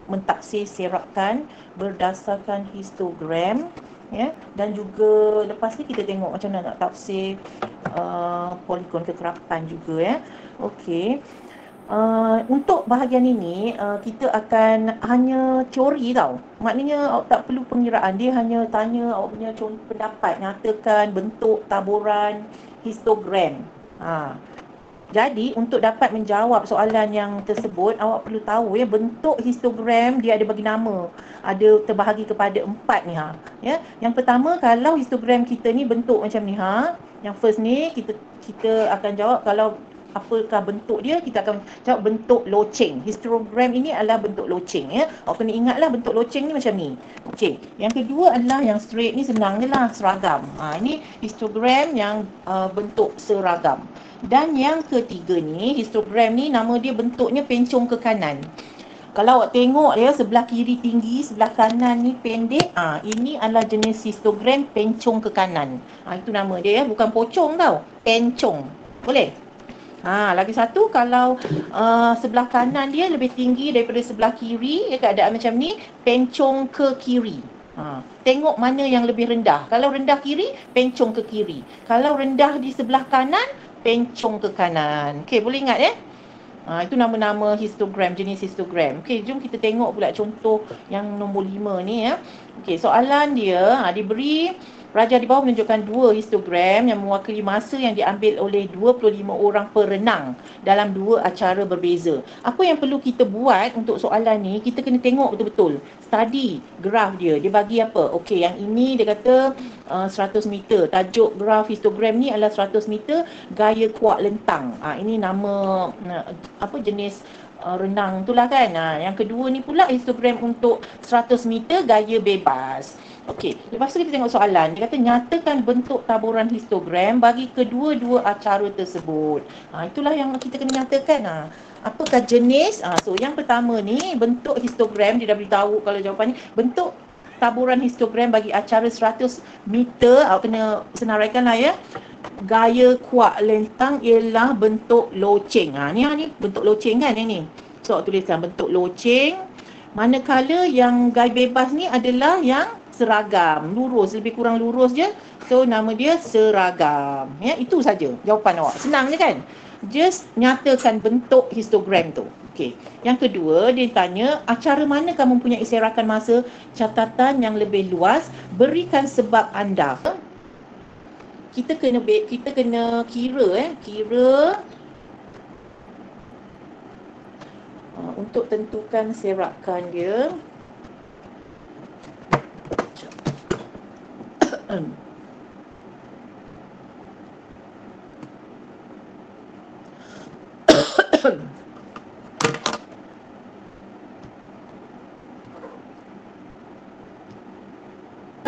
mentaksir serakan berdasarkan histogram, ya. Dan juga lepas ni kita tengok macam mana nak tafsir poligon kekerapan juga, ya. Okey. Untuk bahagian ini kita akan hanya teori tau. Maknanya awak tak perlu pengiraan. Dia hanya tanya awak punya contoh pendapat, nyatakan bentuk taburan histogram. Jadi untuk dapat menjawab soalan yang tersebut, awak perlu tahu ya, bentuk histogram dia ada bagi nama. Ada terbahagi kepada 4 ni ya. Yang pertama, kalau histogram kita ni bentuk macam ni Yang first ni kita akan jawab kalau apakah bentuk dia, kita akan jawab bentuk loceng. Histogram ini adalah bentuk loceng ya. Awak kena ingatlah bentuk loceng ni macam ni. Okey. Yang kedua adalah yang straight ni, senang je lah, seragam. Ini histogram yang bentuk seragam. Dan yang ketiga ni, histogram ni nama dia bentuknya pencong ke kanan. Kalau awak tengok dia sebelah kiri tinggi, sebelah kanan ni pendek, ini adalah jenis histogram pencong ke kanan. Itu nama dia ya, bukan pocong tau, pencong. Boleh? Lagi satu, kalau sebelah kanan dia lebih tinggi daripada sebelah kiri, keadaan macam ni, pencong ke kiri. Tengok mana yang lebih rendah. Kalau rendah kiri, pencong ke kiri. Kalau rendah di sebelah kanan, pencong ke kanan. Okey, boleh ingat ya? Itu nama-nama histogram, jenis histogram. Okey, jom kita tengok pula contoh yang nombor 5 ni ya. Okey, soalan dia diberi raja di bawah menunjukkan 2 histogram yang mewakili masa yang diambil oleh 25 orang perenang dalam 2 acara berbeza. Apa yang perlu kita buat untuk soalan ni, kita kena tengok betul-betul. Study graf dia. Dia bagi apa? Okey, yang ini dia kata 100 meter. Tajuk graf histogram ni adalah 100 meter gaya kuak lentang. Ini nama jenis renang itulah kan. Yang kedua ni pula histogram untuk 100 meter gaya bebas. Okey, lepas tu kita tengok soalan. Dia kata nyatakan bentuk taburan histogram bagi kedua-dua acara tersebut. Itulah yang kita kena nyatakan. Apakah jenis? So yang pertama ni bentuk histogram, dia dah beritahu kalau jawapan ni bentuk taburan histogram bagi acara 100 meter. Awak kena senaraikan lah ya. Gaya kuak lentang ialah bentuk loceng. Ni bentuk loceng kan yang ni. So awak tuliskan bentuk loceng. Manakala yang gaya bebas ni adalah yang seragam, lurus, lebih kurang lurus je. So nama dia seragam. Ya, itu saja jawapan awak. Senang je kan? Just nyatakan bentuk histogram tu. Okey. Yang kedua, dia tanya acara mana kamu mempunyai serakan masa, catatan yang lebih luas, berikan sebab anda. Kita kena kira untuk tentukan serakan dia.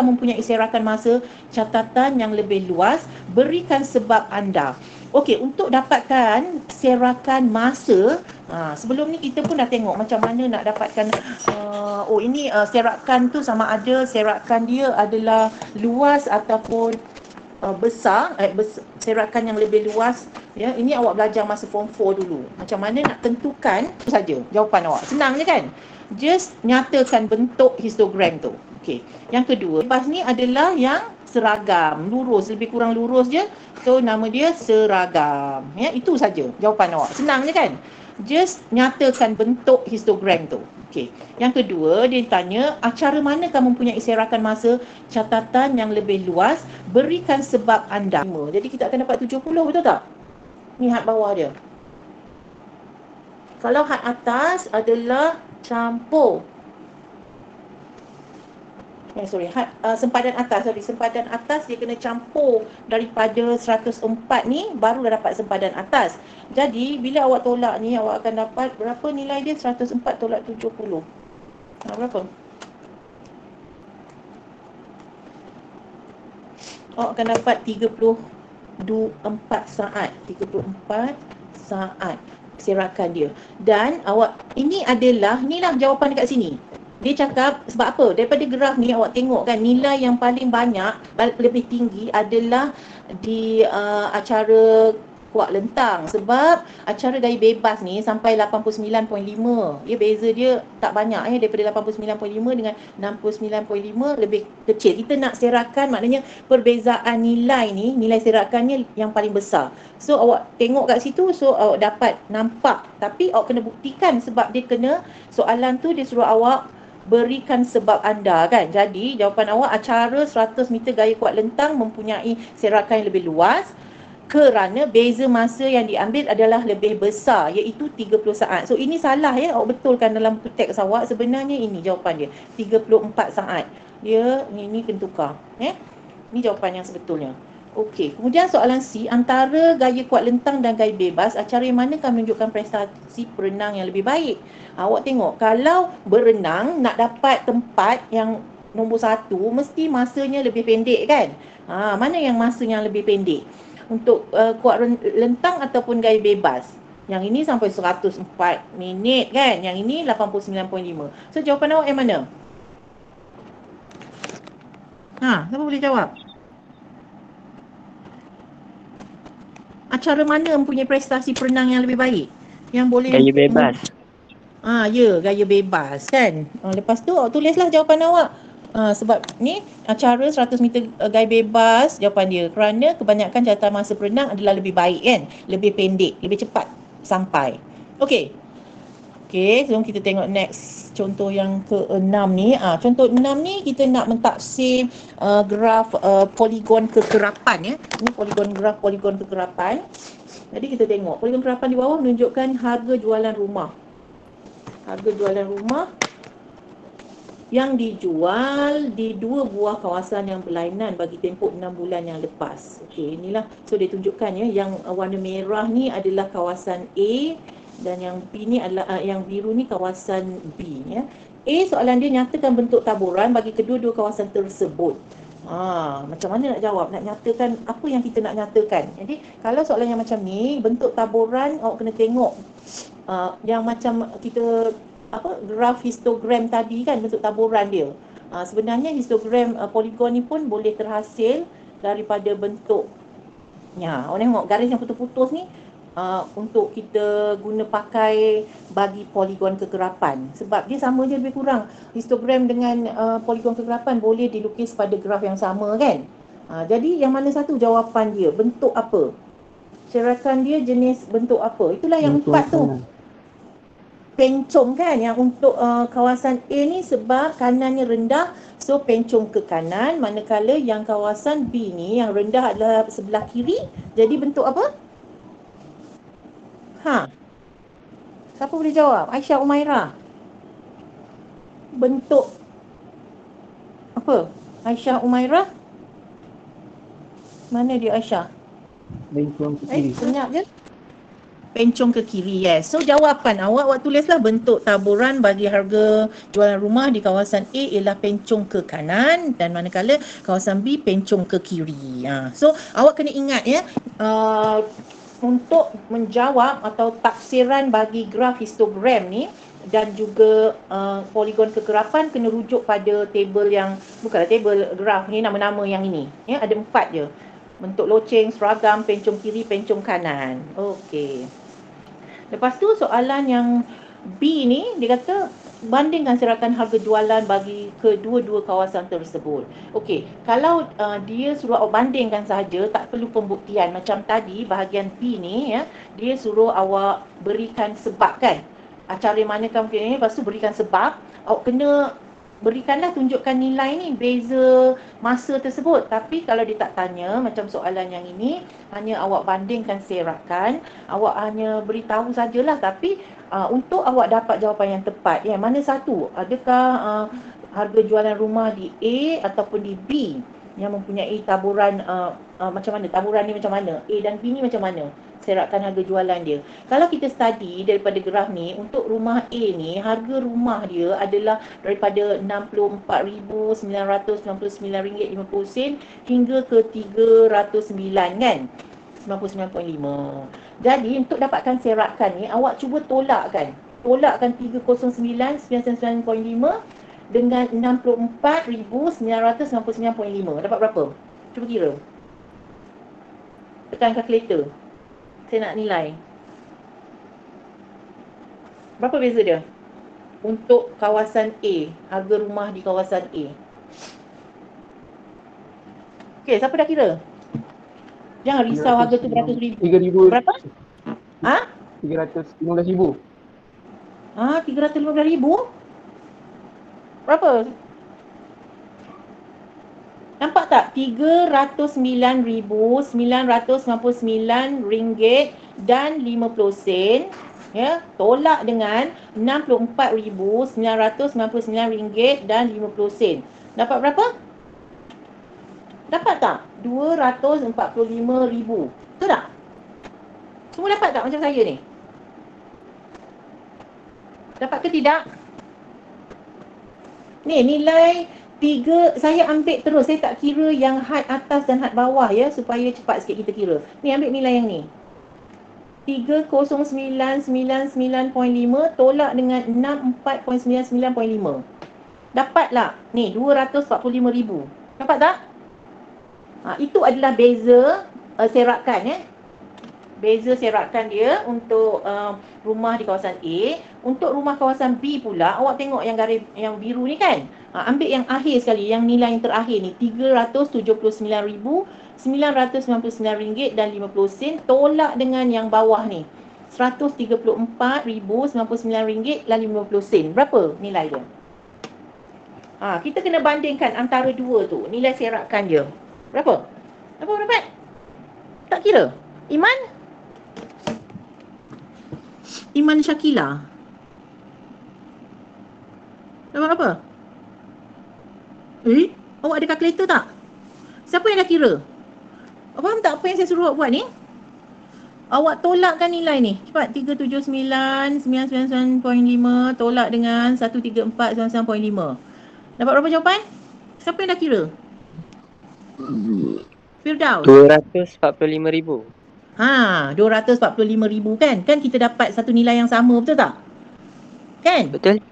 Mempunyai serakan masa, catatan yang lebih luas, berikan sebab anda. Okey, untuk dapatkan serakan masa, sebelum ni kita pun dah tengok macam mana nak dapatkan ini serakan tu sama ada serakan dia adalah luas ataupun besar, serakan yang lebih luas ya. Ini awak belajar masa form 4 dulu. Macam mana nak tentukan, itu saja jawapan awak. Senang je kan? Just nyatakan bentuk histogram tu. Okey. Yang kedua, bebas ni adalah yang seragam, lurus, lebih kurang lurus je. So nama dia seragam. Ya, itu saja jawapan awak. Senang je kan? Just nyatakan bentuk histogram tu. Okey. Yang kedua, dia tanya acara mana kamu mempunyai serakan masa, catatan yang lebih luas, berikan sebab anda. Jadi kita akan dapat 70, betul tak? Ni had bawah dia. Kalau had atas adalah campur. Sempadan atas dia kena campur daripada 104 ni, baru dah dapat sempadan atas. Jadi bila awak tolak ni, awak akan dapat berapa nilai dia? 104 tolak 70. Berapa? Awak akan dapat 34 saat. 34 saat serakan dia. Dan awak, inilah jawapan dekat sini. Dia cakap sebab apa? Daripada graf ni awak tengok kan, nilai yang paling banyak, lebih tinggi adalah di acara kuat lentang. Sebab acara gaya bebas ni sampai 89.5. Ya, beza dia tak banyak daripada 89.5 dengan 69.5 lebih kecil. Kita nak serakan, maknanya perbezaan nilai ni, nilai serakannya yang paling besar. So awak tengok kat situ, so awak dapat nampak. Tapi awak kena buktikan sebab dia kena, soalan tu dia suruh awak berikan sebab anda kan. Jadi jawapan awak, acara 100 meter gaya kuat lentang mempunyai serakan yang lebih luas kerana beza masa yang diambil adalah lebih besar, iaitu 30 saat. So ini salah awak betulkan dalam teks awak. Sebenarnya ini jawapan dia, 34 saat. Dia ini kena tukar. Ini jawapan yang sebetulnya. Okey, kemudian soalan C, antara gaya kuat lentang dan gaya bebas, acara yang manakah menunjukkan prestasi perenang yang lebih baik? Awak tengok, kalau berenang nak dapat tempat yang nombor 1, mesti masanya lebih pendek kan? Mana yang masanya yang lebih pendek? Untuk kuat lentang ataupun gaya bebas? Yang ini sampai 104 minit kan? Yang ini 89.5. So jawapan awak yang mana? Siapa boleh jawab? Acara mana mempunyai prestasi perenang yang lebih baik? Yang boleh gaya bebas. Gaya bebas kan. Lepas tu tulislah jawapan awak. Sebab ni acara 100 meter gaya bebas, jawapan dia kerana kebanyakan jatuh masa perenang adalah lebih baik kan, lebih pendek, lebih cepat sampai. Okey, jom kita tengok next contoh yang ke-6 ni. Contoh 6 ni kita nak mentafsir graf poligon kekerapan Ini graf poligon kekerapan. Jadi kita tengok poligon kekerapan di bawah menunjukkan harga jualan rumah. Harga jualan rumah yang dijual di 2 buah kawasan yang berlainan bagi tempoh 6 bulan yang lepas. Okey, inilah. So dia tunjukkan yang warna merah ni adalah kawasan A dan yang B ni adalah yang biru ni kawasan B A, soalan dia nyatakan bentuk taburan bagi kedua-dua kawasan tersebut. Macam mana nak jawab? Nak nyatakan apa yang kita nak nyatakan? Jadi kalau soalan yang macam ni, bentuk taburan awak kena tengok yang macam kita graf histogram tadi kan, bentuk taburan dia. Sebenarnya histogram poligon ni pun boleh terhasil daripada bentuknya. Awak tengok garis yang putus-putus ni untuk kita guna pakai bagi poligon kegerapan. Sebab dia sama je lebih kurang. Histogram dengan poligon kegerapan boleh dilukis pada graf yang sama kan. Jadi yang mana satu jawapan dia? Bentuk apa? Serakan dia jenis bentuk apa? Itulah yang Bentuk 4 tu. Pencong kan, yang untuk kawasan A ni sebab kanannya rendah, so pencong ke kanan. Manakala yang kawasan B ni yang rendah adalah sebelah kiri, jadi bentuk apa? Siapa boleh jawab? Aisyah Umairah. Bentuk apa? Aisyah Umairah. Mana dia Aisyah? Pencong ke kiri. Senyap je. Pencong ke kiri, yes. So jawapan awak tulislah bentuk taburan bagi harga jualan rumah di kawasan A ialah pencong ke kanan, dan manakala kawasan B pencong ke kiri. So awak kena ingat untuk menjawab atau tafsiran bagi graf histogram ni dan juga poligon kegerapan, kena rujuk pada table yang, bukanlah table, graf ni, nama-nama yang ini ada 4 je. Bentuk loceng, seragam, pencong kiri, pencong kanan. Okey. Lepas tu soalan yang B ni, dia kata bandingkan serakan harga jualan bagi kedua-dua kawasan tersebut. Okey, kalau dia suruh awak bandingkan saja, tak perlu pembuktian. Macam tadi bahagian B ni dia suruh awak berikan sebab kan. Acara manakah mungkin ini, lepas tu berikan sebab. Awak kena berikanlah, tunjukkan nilai ni, beza masa tersebut. Tapi kalau dia tak tanya, macam soalan yang ini, hanya awak bandingkan serakan, awak hanya beritahu sajalah. Tapi untuk awak dapat jawapan yang tepat, mana satu? Adakah harga jualan rumah di A ataupun di B yang mempunyai taburan macam mana? Taburan ni macam mana? A dan B ni macam mana serakan harga jualan dia? Kalau kita study daripada graf ni, untuk rumah A ni, harga rumah dia adalah daripada RM64,999.50 hingga ke 309 kan? 99.5. Jadi untuk dapatkan serakan ni, awak cuba tolakkan 309,999.5 dengan 64,999.5. Dapat berapa? Cuba kira. Tekan kalkulator. saya nak nilai? Berapa beza dia? Untuk kawasan A, harga rumah di kawasan A. Okey, siapa dah kira? Jangan risau harga tu beratus ribu. 3,000. Berapa? Ha? 315,000. 315,000? Berapa? Nampak tak? RM309,999 dan 50 sen. Ya, tolak dengan RM64,999 dan 50 sen. Dapat berapa? Dapat tak? RM245,000. Betul tak? Semua dapat tak macam saya ni? Dapat ke tidak? Ni nilai 3, saya ambil terus. Saya tak kira yang had atas dan had bawah ya, supaya cepat sikit kita kira. Ni ambil nilai yang ni. 30999.5 tolak dengan 64.99.5. Dapatlah. Ni 245,000. Dapat tak? Itu adalah beza serakan ya. Beza serakan dia untuk rumah di kawasan A. Untuk rumah kawasan B pula, awak tengok yang garis yang biru ni kan. Ambil yang akhir sekali, yang nilai yang terakhir ni, RM379,999 dan 50 sen tolak dengan yang bawah ni, RM134,099 dan 50 sen. Berapa nilai dia? Kita kena bandingkan antara dua tu, nilai serakan dia. Berapa? Berapa dapat? Tak kira? Iman Syakila. Dapat apa? Awak ada kalkulator tak? Siapa yang dah kira? Awak faham tak apa yang saya suruh awak buat ni? Awak tolakkan nilai ni. Cepat, 379,999.5 tolak dengan 134,99.5. Dapat berapa jawapan? Siapa yang dah kira? Firdaus. 245,000. 245,000 kan? Kan kita dapat satu nilai yang sama, betul tak? Kan? Betul.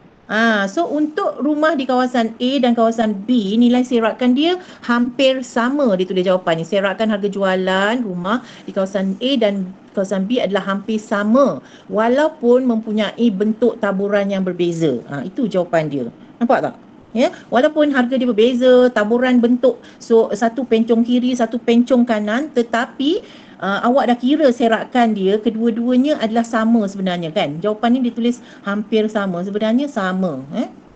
So untuk rumah di kawasan A dan kawasan B, nilai serakan dia hampir sama. Dia tulis jawapan ni. Serakan harga jualan rumah di kawasan A dan kawasan B adalah hampir sama, walaupun mempunyai bentuk taburan yang berbeza. Itu jawapan dia. Nampak tak? Ya, walaupun harga dia berbeza, taburan bentuk, so satu pencong kiri, satu pencong kanan, tetapi awak dah kira serakan dia, kedua-duanya adalah sama sebenarnya kan. Jawapan ni ditulis hampir sama, sebenarnya sama.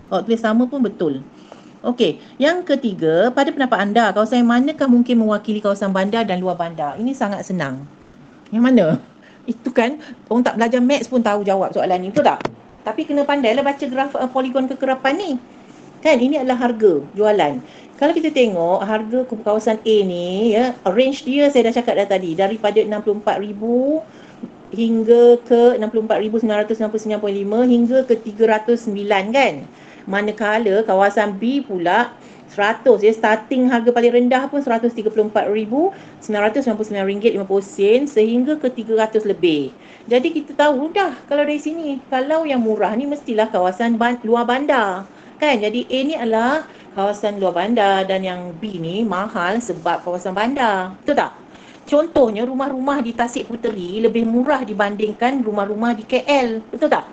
Kalau tulis sama pun betul. Okey, yang ketiga, pada pendapat anda, kawasan yang manakah mungkin mewakili kawasan bandar dan luar bandar? Ini sangat senang. Yang mana? Itu kan, orang tak belajar maths pun tahu jawab soalan ni, betul tak? Tapi kena pandailah baca graf poligon kekerapan ni. Kan, ini adalah harga jualan. Kalau kita tengok harga kawasan A ni ya, range dia saya dah cakap dah tadi, daripada 64,000 hingga ke 64,999.5 hingga ke 309 kan. Manakala kawasan B pula 100 ya, starting harga paling rendah pun RM134,999.50 sehingga ke 300 lebih. Jadi kita tahu dah kalau dari sini, kalau yang murah ni mestilah kawasan luar bandar. Kan, jadi A ni adalah kawasan luar bandar dan yang B ni mahal sebab kawasan bandar. Betul tak? Contohnya rumah-rumah di Tasik Puteri lebih murah dibandingkan rumah-rumah di KL. Betul tak?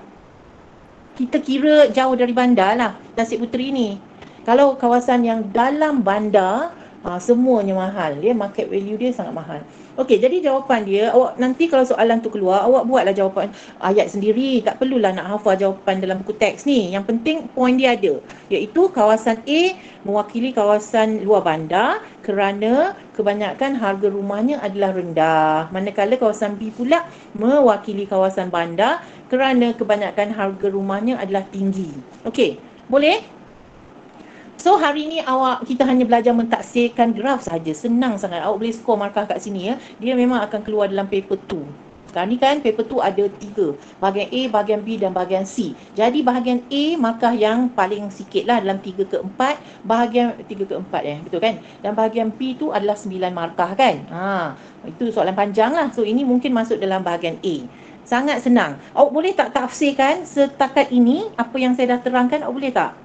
Kita kira jauh dari bandar lah Tasik Puteri ni. Kalau kawasan yang dalam bandar, semuanya mahal. Dia market value dia sangat mahal. Okey, jadi jawapan dia, awak nanti kalau soalan tu keluar, awak buatlah jawapan ayat sendiri. Tak perlulah nak hafal jawapan dalam buku teks ni. Yang penting point dia ada, iaitu kawasan A mewakili kawasan luar bandar kerana kebanyakan harga rumahnya adalah rendah. Manakala kawasan B pula mewakili kawasan bandar kerana kebanyakan harga rumahnya adalah tinggi. Okey, boleh? So hari ni kita hanya belajar mentaksirkan graf saja. Senang sangat. Awak boleh skor markah kat sini ya. Dia memang akan keluar dalam paper 2. Sekarang ni kan paper 2 ada 3. Bahagian A, bahagian B dan bahagian C. Jadi bahagian A markah yang paling sikit lah dalam 3 ke 4. Bahagian 3 ke 4 betul kan? Dan bahagian B tu adalah 9 markah kan? Itu soalan panjang lah. So ini mungkin masuk dalam bahagian A. Sangat senang. Awak boleh tak tafsirkan setakat ini apa yang saya dah terangkan? Awak boleh tak?